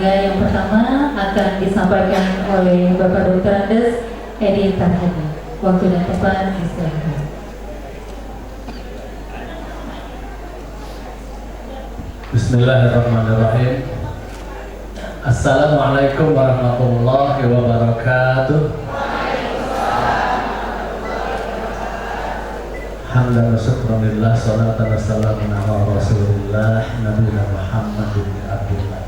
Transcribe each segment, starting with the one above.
Mangga yang pertama akan disampaikan oleh Bapak Dr. Andes Edi Tarhadi. Waktu dan tempat diserahkan. Bismillahirrahmanirrahim. Assalamualaikum warahmatullahi wabarakatuh. Alhamdulillah, syukurillah, salatan wassalamu ala rasulillah nabiyina Muhammad bin Abdullah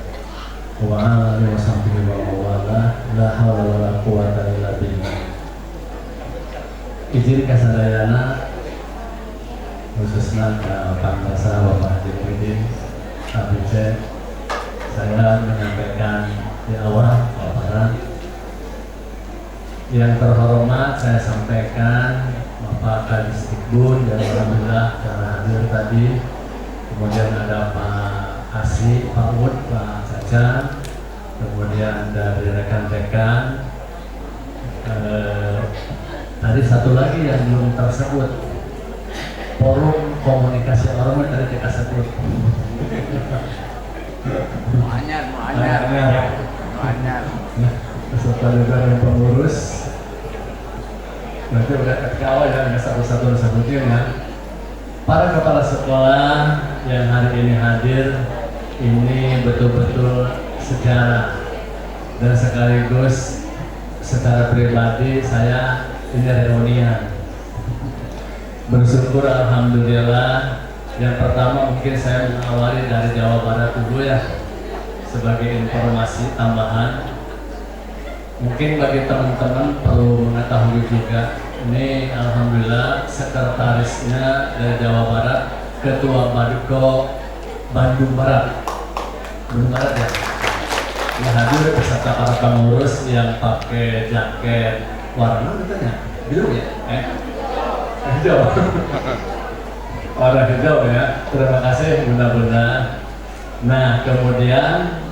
wa ala alihi wa sahbihi wa mawala la hawla wa la quwata illa billah. Izin kasadayana khususnya Pangrasa Bapak Haji Muhyiddin ABC, saya menyampaikan di awal paparan. Yang terhormat saya sampaikan Bapak Kadis Dikbud yang alhamdulillah telah hadir tadi. Kemudian ada Pak Asri, Pak Ud, Pak Caca. Kemudian dari rekan-rekan. Tadi satu lagi yang belum tersebut, Forum Komunikasi Ormas tadi kita sebut. Muanyar. Beserta juga yang pengurus. Nanti udah ketawa ya, nggak satu-satu sebutin ya. Para kepala sekolah yang hari ini hadir, ini betul-betul sejarah dan sekaligus secara pribadi saya ini reunian. Bersyukur alhamdulillah. Yang pertama mungkin saya mengawali dari Jawa Barat dulu ya, sebagai informasi tambahan. Mungkin bagi teman-teman perlu mengetahui juga, ini alhamdulillah sekretarisnya dari Jawa Barat, Ketua Badko Bandung Barat. Bandung Barat ya. Yang hadir beserta para pengurus yang pakai jaket warna katanya biru ya? Hijau. Warna hijau ya. Terima kasih Bunda-bunda. Nah, kemudian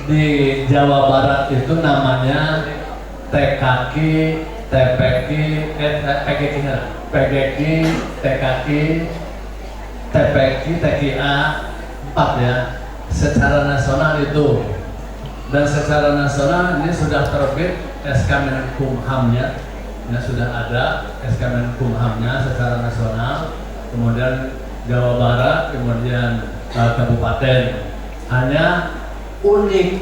di Jawa Barat itu namanya TKK, TPK, PGK, TKK, TPK, TKA 4 ya. Secara nasional itu, dan secara nasional ini sudah terbit SK Menkumhamnya, ya sudah ada SK Menkumhamnya secara nasional. Kemudian Jawa Barat, kemudian kabupaten. Hanya unik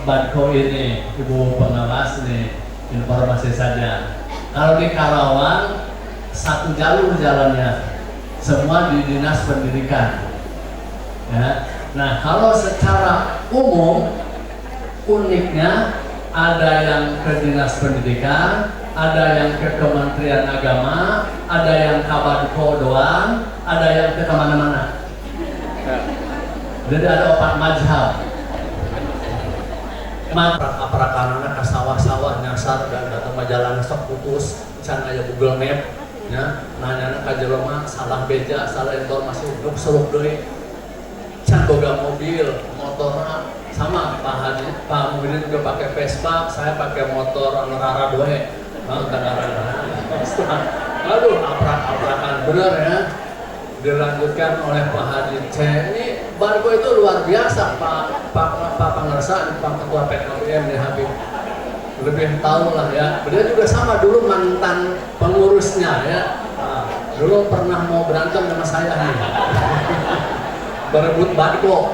Badko ini, Ibu Pengawas nih, informasi saja. Kalau di Karawang satu jalur jalannya, semua di Dinas Pendidikan. Ya. Nah, kalau secara umum uniknya ada yang ke Dinas Pendidikan, ada yang ke Kementerian Agama, ada yang Kabadko doang, ada yang ke kemana-mana. Jadi ada 4 mazhab. Aparat-aparat ke sawah-sawah nyasar dan datang majalah sok putus, can aya Google Map, ya, nanya ka jelema salah beja, salah informasi, nuk serup deui. Can boga mobil, motorna sama Pak Haji, Pak Muhyiddin juga pakai Vespa, saya pakai motor anu rara doe. Aduh, aprak-aprakan bener ya. Dilanjutkan oleh Pak Haji C. Ini Bargo itu luar biasa, Pak Pangersa, Pak Ketua PKBM nih Habib. Lebih tahu lah ya. Dia juga sama dulu mantan pengurusnya ya. Nah, dulu pernah mau berantem sama saya nih. Berebut Bargo.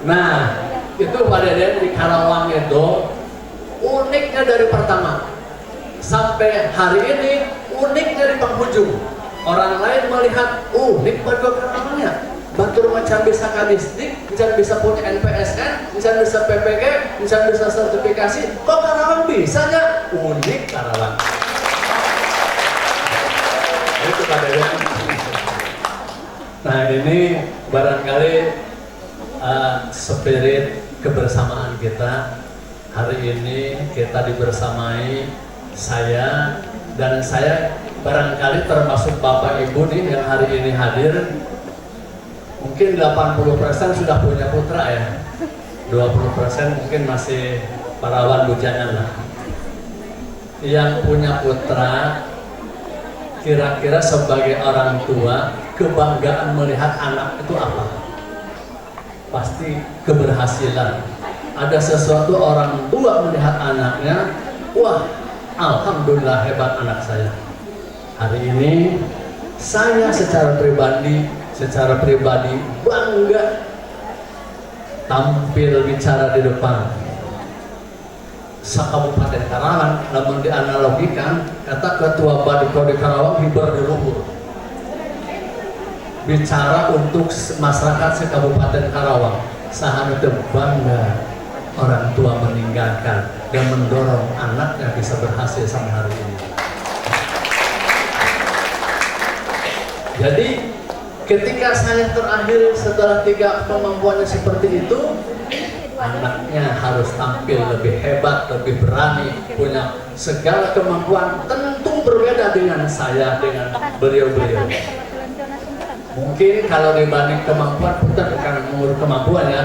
Nah, itu pada dia di Karawang itu uniknya dari pertama sampai hari ini unik dari penghujung. Orang lain melihat, unik Badko Karawangnya. Batur macam bisa kadisdik, bisa punya NPSN, bisa PPG, bisa sertifikasi. Kok Karawang bisanya? Unik Karawang. Itu kadang. Nah, ini barangkali spirit kebersamaan kita. Hari ini kita dibersamai saya dan saya barangkali termasuk Bapak Ibu nih yang hari ini hadir. Mungkin 80% sudah punya putra ya, 20% mungkin masih perawan bujangan lah. Yang punya putra, kira-kira sebagai orang tua, kebanggaan melihat anak itu apa? pasti keberhasilan. Ada sesuatu orang tua melihat anaknya, wah, alhamdulillah hebat anak saya. Hari ini saya secara pribadi bangga tampil bicara di depan Kabupaten Karawang. Namun dianalogikan, kata ketua Badiko di Karawang hibar di luhur, bicara untuk masyarakat se-Kabupaten Karawang. Sangat bangga orang tua meninggalkan dan mendorong anaknya bisa berhasil sampai hari ini. Jadi ketika saya terakhir setelah 3 kemampuannya seperti itu, anaknya harus tampil lebih hebat, lebih berani, punya segala kemampuan tentu berbeda dengan saya, dengan beliau-beliau. Mungkin kalau dibanding kemampuan, bukan mengukur kemampuan ya,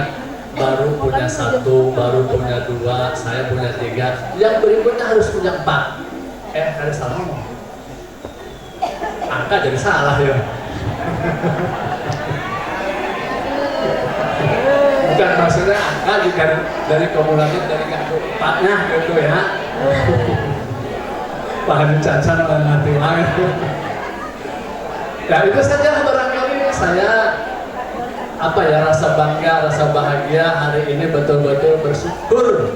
baru punya 1, baru punya 2, saya punya 3, yang berikutnya harus punya 4. Ada salah ngomong. Angka jadi salah ya. Bukan maksudnya angka juga dari kumulatif dari kartu 4-nya gitu ya. Paham cacan nanti lain. Ya itu saja barangkali saya rasa bangga, rasa bahagia hari ini betul-betul bersyukur.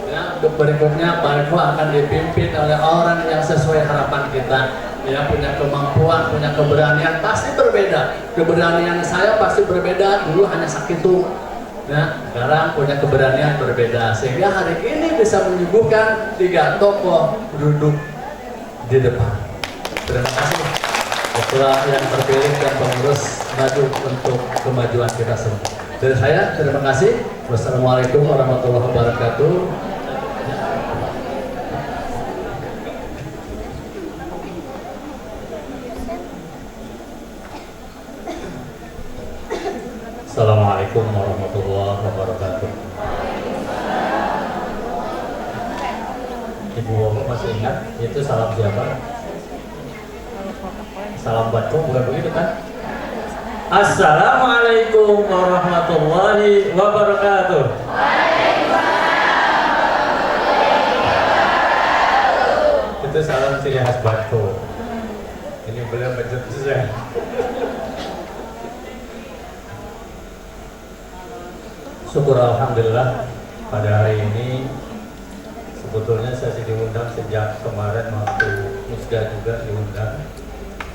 Ya, untuk berikutnya Pak Eko akan dipimpin oleh orang yang sesuai harapan kita. Ya, punya kemampuan, punya keberanian pasti berbeda. Keberanian saya pasti berbeda. Dulu hanya sakit tuh. Ya, sekarang punya keberanian berbeda. Sehingga hari ini bisa menyuguhkan 3 tokoh duduk di depan. Terima kasih. Ketua yang terpilih dan pengurus maju untuk kemajuan kita semua. Dari saya, terima kasih. Wassalamualaikum warahmatullahi wabarakatuh. Assalamualaikum warahmatullahi wabarakatuh. Ibu Bapak masih ingat itu salam siapa? Salam Batko bukan begitu kan? Assalamualaikum warahmatullahi wabarakatuh. Itu salam ciri khas Batko. Ini beliau menjadi saya. Syukur alhamdulillah pada hari ini sebetulnya saya diundang sejak kemarin waktu Musda juga diundang,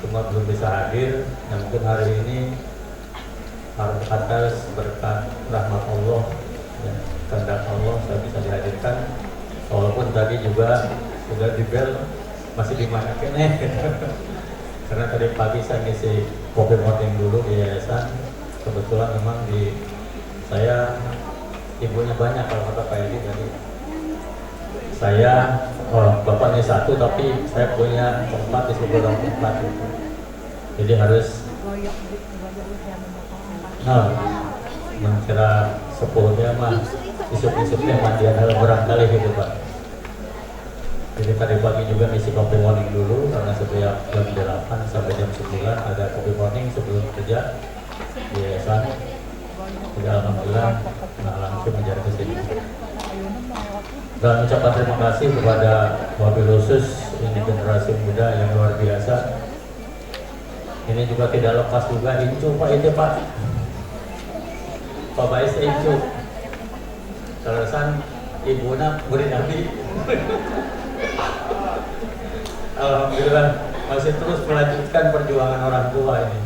cuma belum bisa hadir. Yang mungkin hari ini atas berkat rahmat Allah ya, kehendak Allah saya bisa dihadirkan, walaupun tadi juga sudah dibel masih dimanjakan karena tadi pagi saya ngisi kopi morning dulu di yayasan. Kebetulan memang di saya ibunya banyak kalau kata Pak Edi tadi. Saya bapaknya 1 tapi saya punya 4 di sebelah 4 gitu. Jadi harus mencera sepuhnya mah isuk-isuknya mandian dalam barangkali gitu Pak. Jadi tadi pagi juga ngisi kopi morning dulu karena setiap jam 8 sampai jam 9 ada kopi morning sebelum kerja di yayasan. Jadi alhamdulillah langsung menjadi kesini. Dan ucapan terima kasih kepada wabil khusus ini generasi muda yang luar biasa. Ini juga tidak lepas juga Incu Pak itu Pak. Pak Bais Incu. Terusan ibunya murid Nabi. Alhamdulillah masih terus melanjutkan perjuangan orang tua ini.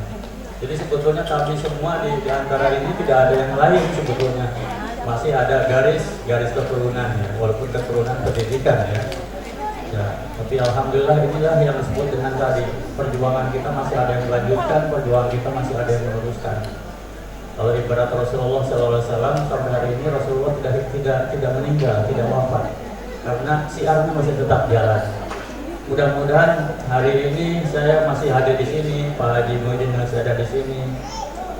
Jadi sebetulnya kami semua di antara ini tidak ada yang lain sebetulnya. Masih ada garis keturunan ya, walaupun keturunan pendidikan ya. Ya, tapi alhamdulillah inilah yang disebut dengan tadi perjuangan kita masih ada yang melanjutkan, perjuangan kita masih ada yang meneruskan. Kalau ibarat Rasulullah SAW sampai hari ini Rasulullah tidak meninggal, tidak wafat, karena siarnya masih tetap jalan. Mudah-mudahan hari ini saya masih hadir di sini, Pak Haji Muhyiddin masih ada di sini.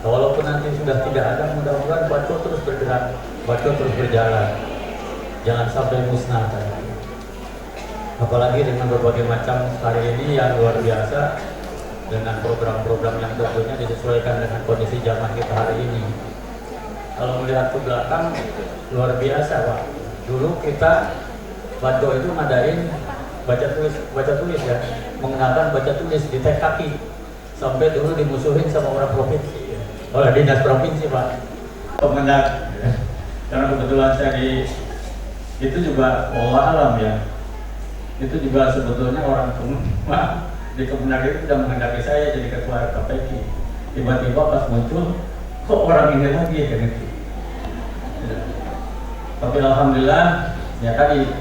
Walaupun nanti sudah tidak ada, mudah-mudahan Batko terus bergerak, Batko terus berjalan. Jangan sampai musnah. Apalagi dengan berbagai macam hari ini yang luar biasa, dengan program-program yang tentunya disesuaikan dengan kondisi zaman kita hari ini. kalau melihat ke belakang luar biasa Pak. Dulu kita Baddo itu ngadain baca tulis ya, mengenalkan baca tulis di teh kaki, sampai dulu dimusuhin sama orang provinsi, oleh dinas provinsi Pak. Kemendak, karena kebetulan saya itu juga Allah alam ya, itu juga sebetulnya orang tua di Kemendak itu sudah menghendaki saya jadi ketua KPK. Tiba-tiba pas muncul, kok orang ini lagi kan itu. Ya. Tapi alhamdulillah ya tadi,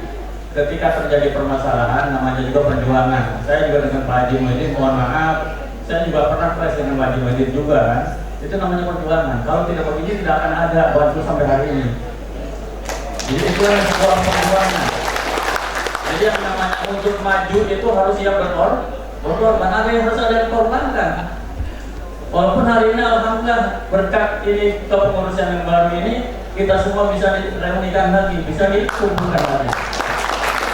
ketika terjadi permasalahan, namanya juga perjuangan. Saya juga dengan Pak Haji Muhyiddin, mohon maaf, saya juga pernah press dengan Pak Haji Muhyiddin juga kan. Itu namanya perjuangan. Kalau tidak begini tidak akan ada bantu sampai hari ini. Jadi itu adalah sebuah perjuangan. Jadi yang namanya untuk maju itu harus siap berkorban. Ada yang harus ada yang korbankan. Walaupun hari ini alhamdulillah berkat ini kepengurusan yang baru ini, kita semua bisa direunikan lagi, bisa dikumpulkan lagi.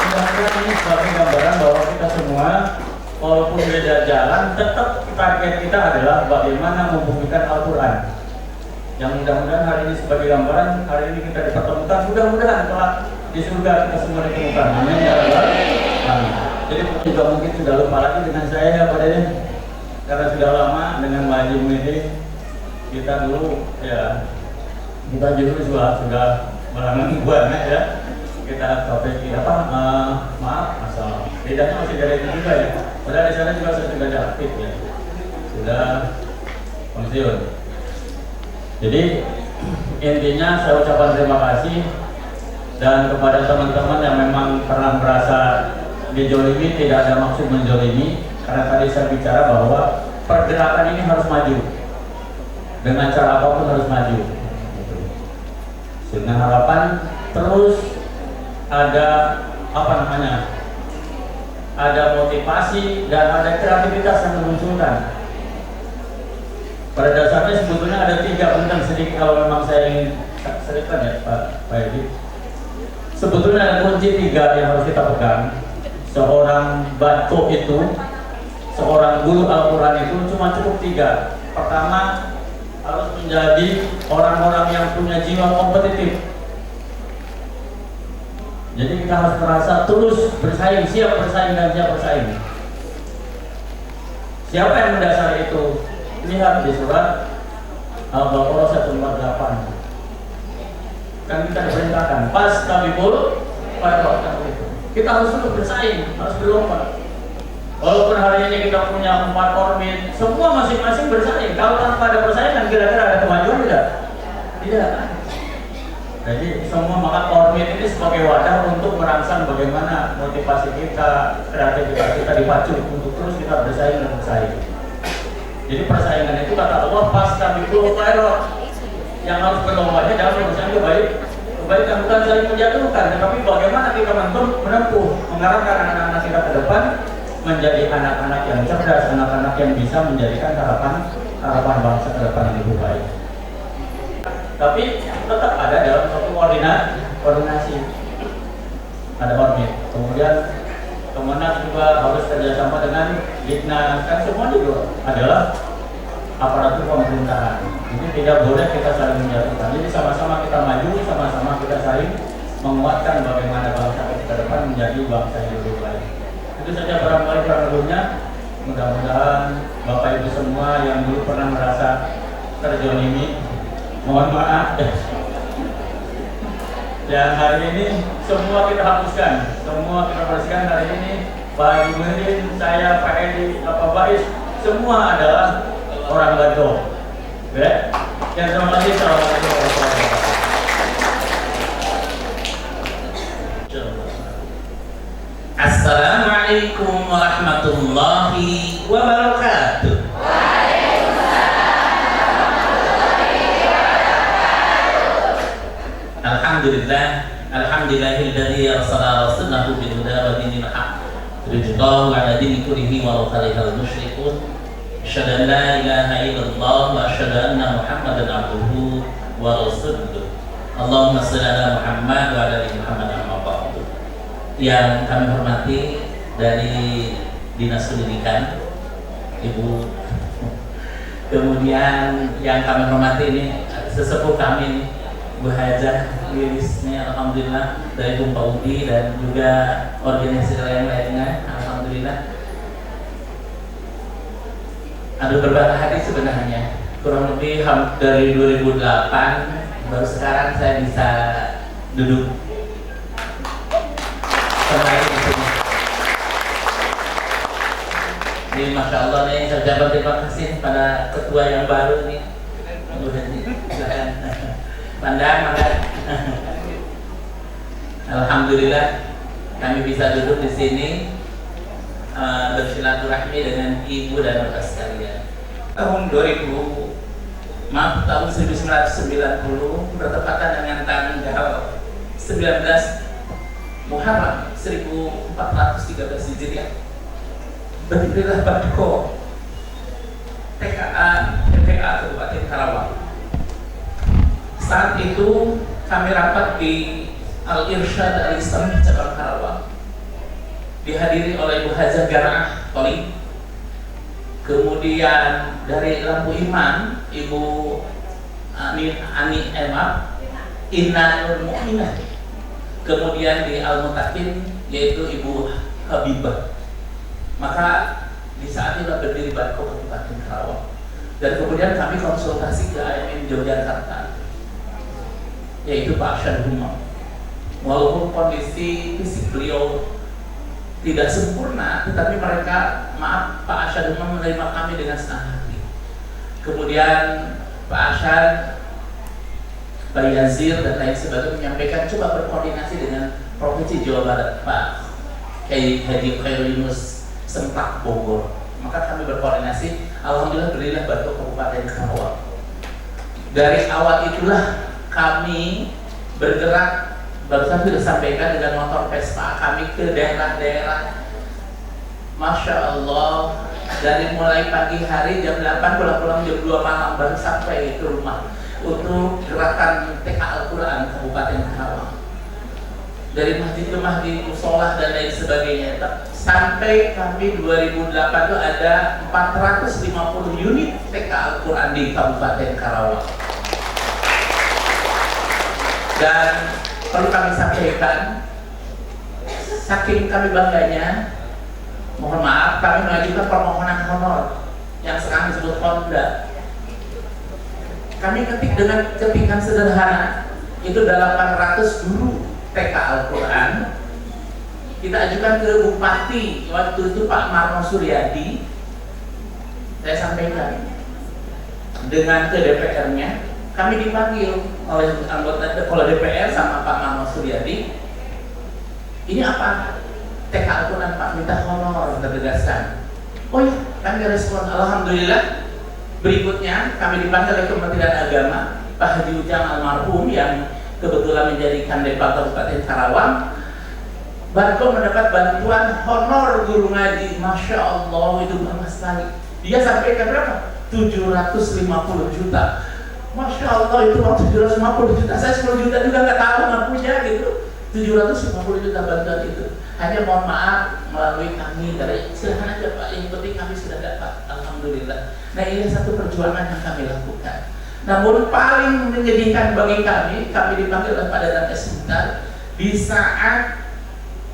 Mudah-mudahan ini sebagai gambaran bahwa kita semua walaupun beda jalan, tetap target kita adalah bagaimana membumikan Al-Quran. Yang mudah-mudahan hari ini sebagai gambaran, hari ini kita dipertemukan, mudah-mudahan kelak di surga kita semua ditemukan. Amin ya rabbal alamin. Jadi juga mungkin sudah lupa lagi dengan saya ya Pak Deden, karena sudah lama dengan Pak Haji Muhyiddin kita dulu ya, kita dulu sudah melanglang buana ya. Kita KPK maaf masalah bedanya masih dari itu juga ya. Padahal di sana juga saya sudah ada aktif ya, sudah pensiun. Jadi intinya saya ucapkan terima kasih dan kepada teman-teman yang memang pernah merasa dijolimi, tidak ada maksud menjolimi, karena tadi saya bicara bahwa pergerakan ini harus maju dengan cara apapun harus maju. Dengan harapan terus ada ada motivasi dan ada kreativitas yang memunculkan. Pada dasarnya sebetulnya ada 3 penting sedikit kalau memang saya ingin ceritakan ya Pak Edi. Sebetulnya ada kunci 3 yang harus kita pegang. Seorang baco itu, seorang guru Al-Quran itu cuma cukup 3. Pertama, harus menjadi orang-orang yang punya jiwa kompetitif. Jadi kita harus merasa terus bersaing, siap bersaing dan siap bersaing. Siapa yang mendasari itu? Lihat di surat Al-Baqarah 148. Kan kita diperintahkan pas tabibul pada itu. Kita harus terus bersaing, harus berlomba. Walaupun hari ini kita punya 4 orbit, semua masing-masing bersaing. Kalau tanpa ada persaingan, kira-kira ada kemajuan tidak? Tidak. Jadi semua maka orbit ini sebagai wadah untuk merangsang bagaimana motivasi kita, kreativitas kita dipacu untuk terus kita bersaing dan bersaing. Jadi persaingan itu kata Allah pas tabibul khairat, yang harus berlombanya dalam bersaing kebaikan, bukan saling menjatuhkan, tetapi bagaimana kita menempuh, mengarahkan anak-anak kita ke depan menjadi anak-anak yang cerdas, anak-anak yang bisa menjadikan harapan bangsa ke depan yang lebih baik. Tapi tetap ada dalam satu koordinasi, ada orbit. Kemudian Kemenak juga harus kerjasama dengan Dignas, kan semua juga adalah aparatur pemerintahan. Jadi tidak boleh kita saling menjatuhkan. Jadi sama-sama kita maju, sama-sama kita saling menguatkan bagaimana bangsa kita ke depan menjadi bangsa yang lebih baik. Itu saja barangkali kurang lebihnya. Mudah-mudahan Bapak Ibu semua yang dulu pernah merasa terjolimi, mohon maaf. Dan hari ini semua kita hapuskan, semua kita bersihkan hari ini. Pak Haji Muhyiddin, saya, Pak Edi, Bapak Bais, semua adalah orang Baddo. Ya, terima kasih. Assalamualaikum warahmatullahi wabarakatuh. Assalamualaikum warahmatullahi wabarakatuh. Alhamdulillahilladzi arsala rasulahu bil huda wa dinil haqq ridwan wa ala dini kullihi wa karihal musyrikun. Asyhadu an la ilaha illallah wa asyhadu anna Muhammadan abduhu wa rasuluh. Allahumma shalli ala Muhammad wa ala ali Muhammad amma ba'du. Yang kami hormati dari Dinas Pendidikan, Ibu. Kemudian yang kami hormati ini sesepuh kami nih, Bu Hajah Lilisnya, alhamdulillah, dari Bung Paudi dan juga organisasi lain-lainnya, alhamdulillah. Ada beberapa hadis sebenarnya, kurang lebih dari 2008 baru sekarang saya bisa duduk kembali di sini. Jadi Masya Allah nih, saya ucapkan terima kasih pada ketua yang baru nih, Bu Haji. Pandang, alhamdulillah kami bisa duduk di sini bersilaturahmi dengan ibu dan bapak sekalian. Tahun 1990 bertepatan dengan tanggal 19 Muharram 1413 Hijriah. Berdirilah Badko TKA Kabupaten Karawang. Saat itu kami rapat di Al-Irsyad Al-Islam cabang Karawang, dihadiri oleh Bu Hajah Gara'ah Toli, kemudian dari Lampu Iman Ibu Ani Emma Innal Mu'minah, kemudian di Al-Mutakin yaitu Ibu Habibah. Maka di saat itu berdiri Badko Kabupaten Karawang, dan kemudian kami konsultasi ke AMM Yogyakarta, yaitu Pak Arsyad Humam. Walaupun kondisi fisik beliau tidak sempurna, tetapi mereka, maaf, Pak Arsyad Humam menerima kami dengan senang hati. Kemudian Pak Arsyad, Pak Yazir dan lain sebagainya menyampaikan coba berkoordinasi dengan Provinsi Jawa Barat, Pak Kiai Haji Khairul Yunus Sempak Bogor. Maka kami berkoordinasi, alhamdulillah berdirilah Badko Kabupaten Karawang. Dari awal itulah kami bergerak, barusan sudah sampaikan, dengan motor Vespa kami ke daerah-daerah. Masya Allah, dari mulai pagi hari jam 8 pulang-pulang jam 2 malam baru sampai ke rumah untuk gerakan TK Al-Quran Kabupaten Karawang. Dari masjid ke masjid, musolah dan lain sebagainya. Sampai kami 2008 itu ada 450 unit TK Al-Quran di Kabupaten Karawang. Dan perlu kami sampaikan, saking kami bangganya, mohon maaf, kami mengajukan permohonan honor yang sekarang disebut Honda. Kami ketik dengan ketikan sederhana, itu 800 guru TK Al-Quran. Kita ajukan ke Bupati waktu itu Pak Marno Suryadi. Saya sampaikan dengan ke DPR-nya. Kami dipanggil oleh anggota DPR sama Pak Marno Suryadi. Ini apa? TK Al-Quran Pak, minta honor, tertegaskan. Oh iya, kami respon, alhamdulillah. Berikutnya kami dipanggil oleh Kementerian Agama, Pak Haji Ujang almarhum yang kebetulan menjadi Kandepa Kabupaten Karawang. Badko mendapat bantuan honor guru ngaji. Masya Allah, itu bangga sekali. Dia sampaikan berapa? 750 juta. Masya Allah, itu uang 750 juta. Saya 10 juta juga nggak tahu, nggak punya gitu. 750 juta bantuan itu. Hanya mohon maaf melalui kami dari silahkan aja Pak, yang penting kami sudah dapat, alhamdulillah. Nah, ini satu perjuangan yang kami lakukan. Namun paling menyedihkan bagi kami dipanggil oleh Pak Danang sebentar di saat,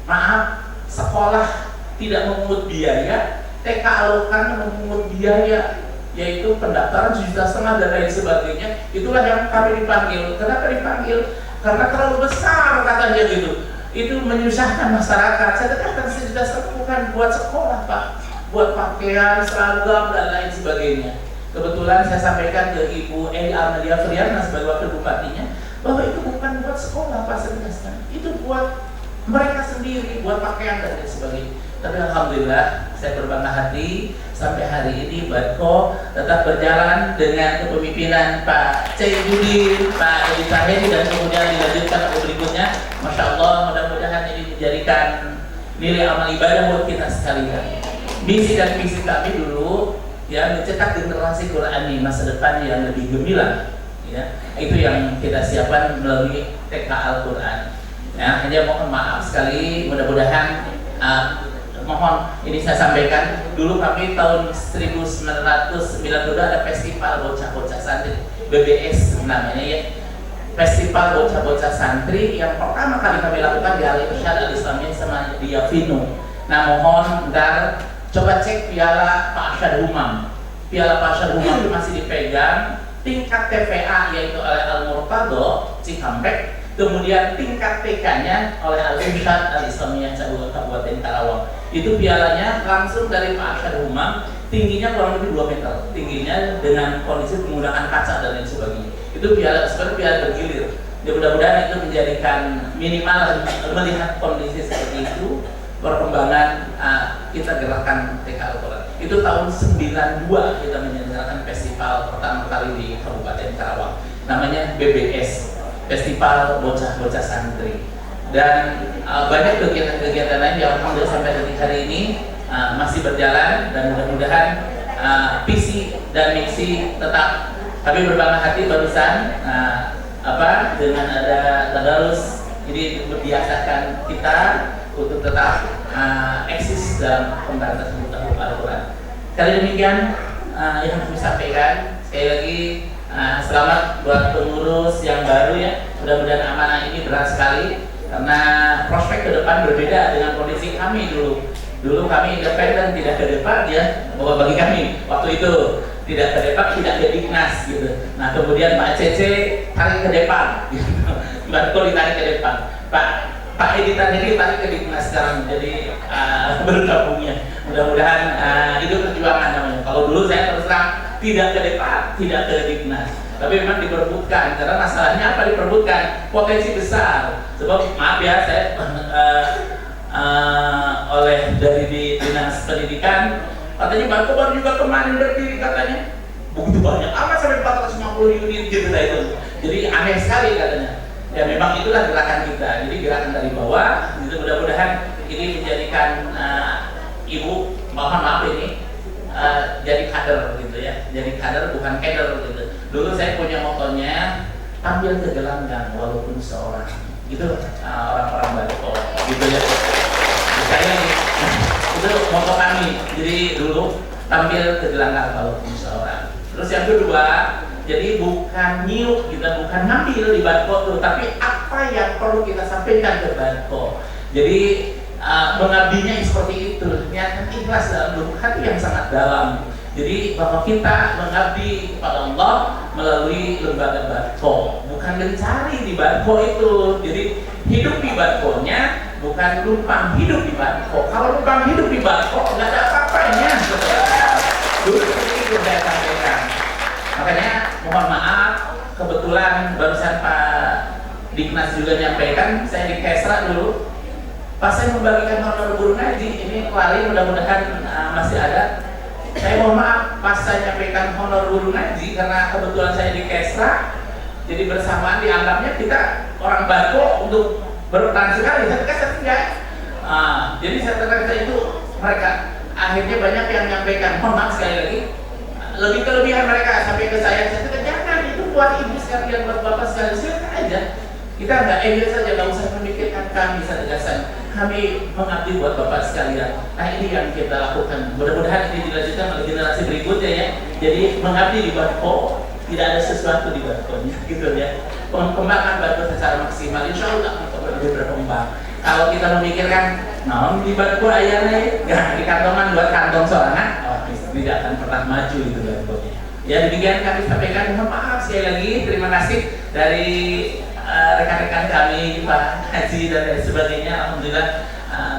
maaf, sekolah tidak memungut biaya, TK Al-Quran memungut biaya, yaitu pendaftaran 1,5 juta dan lain sebagainya. Itulah yang kami dipanggil. Kenapa dipanggil? Karena terlalu besar katanya gitu. Itu menyusahkan masyarakat. Saya katakan 1,5 juta bukan buat sekolah Pak, buat pakaian, seragam dan lain sebagainya. Kebetulan saya sampaikan ke Ibu Eli Amalia Friana sebagai wakil bupatinya bahwa itu bukan buat sekolah Pak, itu buat mereka sendiri, buat pakaian dan lain sebagainya. Tapi alhamdulillah saya berbangga hati sampai hari ini Badko tetap berjalan dengan kepemimpinan Pak Ceyudin, Pak Edi Tahiri, dan kemudian dilanjutkan ke berikutnya. Masya Allah, mudah-mudahan ini menjadikan nilai amal ibadah buat kita sekalian. Misi dan visi kami dulu ya mencetak generasi Quran di masa depan yang lebih gemilang. Ya, itu yang kita siapkan melalui TK Al-Quran. Ya, hanya mohon maaf sekali, mudah-mudahan mohon ini saya sampaikan dulu kami tahun 1992 ada festival bocah-bocah santri. BBS namanya ya, Festival Bocah-Bocah Santri yang pertama kali kami lakukan di Al-Irsyad Al-Islamiyah sama di Yavino. Nah mohon ntar coba cek piala Pak Arsyad Humam. Piala Pak Arsyad Humam itu masih dipegang tingkat TVA yaitu oleh Al-Murtado Cikampek, kemudian tingkat TK-nya oleh Al-Irsyad Al-Islamiyah Kabupaten Karawang. Itu pialanya langsung dari Pak Arsyad Humam, tingginya kurang lebih 2 meter, tingginya dengan kondisi menggunakan kaca dan lain sebagainya. Itu piala sebenarnya piala bergilir. Ya, mudah-mudahan itu menjadikan minimal melihat kondisi seperti itu perkembangan kita gerakan TK Al-Quran. Itu tahun 92 kita menyelenggarakan festival pertama kali di Kabupaten Karawang. Namanya BBS, Festival Bocah-Bocah Santri. Dan banyak kegiatan-kegiatan lain yang alhamdulillah sampai detik hari ini masih berjalan, dan mudah-mudahan visi dan misi tetap. Kami berbangga hati barusan dengan ada tadarus ini membiasakan kita untuk tetap eksis dalam pemberantasan buta huruf Al-Quran. Kali demikian yang kami sampaikan. Sekali lagi selamat buat pengurus yang baru ya. Mudah-mudahan amanah ini berat sekali karena prospek ke depan berbeda dengan kondisi kami dulu. Dulu kami independen, tidak ke depan ya. Bahwa bagi kami waktu itu tidak ke depan, tidak ke Diknas gitu. Nah kemudian Pak Cece tarik ke depan, gitu. Mbak Kol ditarik ke depan. Pak Editan ini tarik ke Diknas sekarang jadi bergabungnya. Mudah-mudahan itu perjuangan namanya. Kalau dulu saya terus terang tidak ke depan, tidak ke Diknas. Tapi memang diperbutkan, karena masalahnya apa diperbutkan? Potensi besar. Sebab maaf ya saya oleh dari di Dinas Pendidikan katanya Mbak Kobar juga kemarin berdiri katanya begitu banyak amat sampai 450 unit gitu lah itu. Jadi aneh sekali katanya. Ya memang itulah gerakan kita. Jadi gerakan dari bawah. Gitu, mudah-mudahan ini menjadikan ibu, mohon maaf ini jadi kader gitu ya. Jadi kader bukan kader gitu. Dulu saya punya motonya tampil ke gelanggang walaupun seorang. Gitu orang-orang Barito gitu ya. Saya itu moto kami. Jadi dulu tampil ke gelanggang walaupun seorang. Terus yang kedua, jadi bukan niup, kita bukan ngambil di Barito tuh, tapi apa yang perlu kita sampaikan ke Barito. Jadi mengabdinya seperti itu, niatan ikhlas dalam lubuk hati yang sangat dalam. Jadi bahwa kita mengabdi kepada Allah melalui lembaga Barito, bukan mencari di Barito itu. Jadi hidup di Barito-nya bukan numpang hidup di Barito. Kalau numpang hidup di Barito nggak ada apa-apanya. Dulu seperti itu saya sampaikan. Makanya mohon maaf, kebetulan barusan Pak Diknas juga nyampaikan, saya di Kesra dulu. Pas saya membagikan honor guru ngaji, ini lali mudah-mudahan masih ada. Saya mohon maaf, pas saya nyampaikan honor guru ngaji karena kebetulan saya di Kesra, jadi bersamaan dianggapnya kita orang Barito untuk berperan sekali. Saya Kesra enggak. Jadi saya terkata itu mereka akhirnya banyak yang menyampaikan, mohon maaf sekali lagi, lebih kelebihan mereka sampai ke saya kata jangan itu buat ibu sekalian, buat bapak sekalian, silakan aja. Kita nggak egois saja, nggak usah memikirkan kami setegasan. Kami mengabdi buat bapak sekalian. Nah ini yang kita lakukan. Mudah-mudahan ini dilanjutkan oleh generasi berikutnya ya. Jadi mengabdi di Barito, tidak ada sesuatu di Barito-nya, gitu ya. Pengembangan Barito secara maksimal, insya Allah untuk lebih berkembang. Kalau kita memikirkan, nah di Barito ayahnya, ya di kantongan buat kantong sorangan, tidak akan pernah maju itu Barito-nya. Ya demikian kami sampaikan. Mohon maaf sekali lagi, terima kasih dari rekan-rekan kami, Pak Haji dan lain sebagainya. Alhamdulillah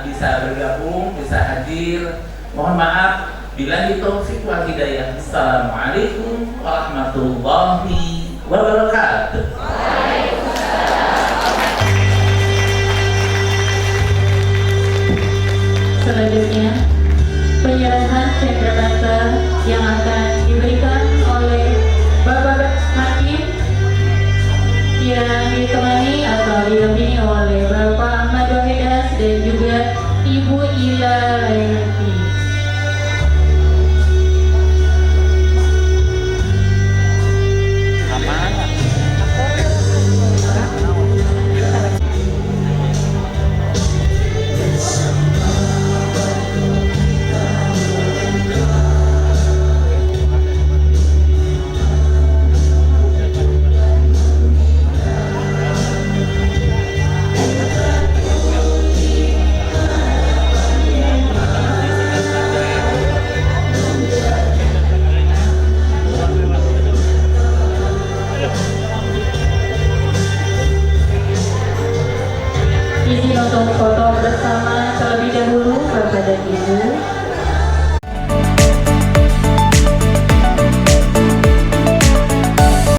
bisa bergabung, bisa hadir. Mohon maaf bila taufik wal hidayah. Assalamualaikum warahmatullahi wabarakatuh. Selanjutnya penyerahan